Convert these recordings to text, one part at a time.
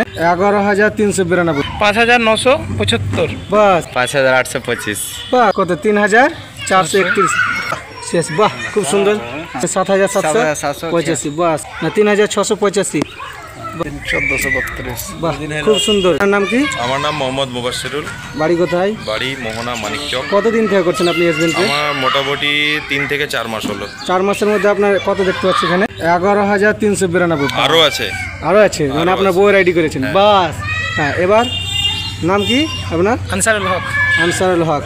11,392 5,975 बस 5,825 বাহ কত 3,431 শেষ বাহ খুব সুন্দর 7,785 বাস না 3,685 1432 বাহ খুব সুন্দর। আপনার নাম কি? আমার নাম মোহাম্মদ মুবাশশিরুল, বাড়ি কোথায়? বাড়ি মোহনা মানিকচক। কতদিন থেকে করছেন আপনি এসবেন্টে? আমার মোটামুটি 3 থেকে 4 মাস হলো। 4 মাসের মধ্যে আপনার কত দেখতে পাচ্ছি এখানে? 11,392 আরও আছে। আরও আছে মানে আপনার বউয়ের আইডি করেছেন বাস। হ্যাঁ এবার নাম কি আপনার? আনসারুল হক আনসারুল হক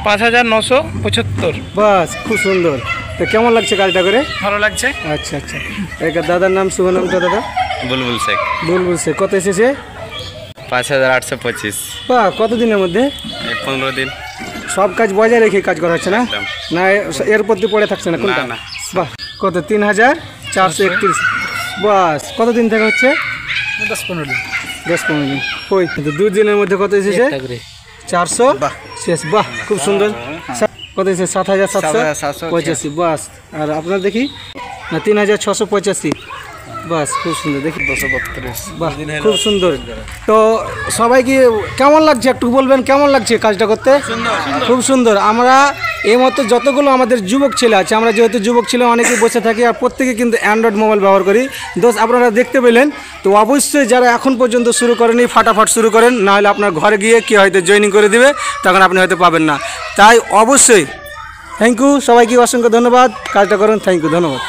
5,975 বাস খুব সুন্দর। তো কেমন লাগছে কাজটা করে? ভালো লাগছে। আচ্ছা আচ্ছা এক দাদার নাম শুভ নামটা দাদা? বুলবুল শেখ। বুলবুল শেখ কত এসেছে? 5,825 বাহ কতদিনের মধ্যে? 15 দিন। সব কাজ বজায় রেখে কাজ করা হচ্ছে না? একদম। না এর প্রতি পড়ে থাকছে না কোনটা? না। বাহ কত 3,431 বাস কতদিন থেকে হচ্ছে? 10-15 দিন। 10-15 দিন। ওই 2 দিনের মধ্যে কত এসেছে? 400 শেষ বাহ খুব সুন্দর। কত এসেছে? 7,785 বাস। আর আপনার দেখি না 3,685 বাস খুব সুন্দর দেখি 232 বাহ খুব সুন্দর। তো সবাইকে কেমন লাগছে একটু বলবেন, কেমন লাগছে কাজটা করতে? খুব সুন্দর। আমরা এই মতো যতগুলো আমাদের যুবক ছেলে আছে, আমরা যেহেতু যুবক ছেলে অনেকেই বসে থাকি আর প্রত্যেকে কিন্তু অ্যান্ড্রয়েড মোবাইল ব্যবহার করি। দোস্ত আপনারা দেখতে পেলেন। তো অবশ্যই যারা এখন পর্যন্ত শুরু করেনি ফাটাফাট শুরু করেন, নাহলে আপনার ঘরে গিয়ে কি হয়তো জয়েনিং করে দিবে, তখন আপনি হয়তো পাবেন না। তাই অবশ্যই থ্যাংক ইউ সবাইকে, অসংখ্য ধন্যবাদ। কাজটা করুন, থ্যাংক ইউ, ধন্যবাদ।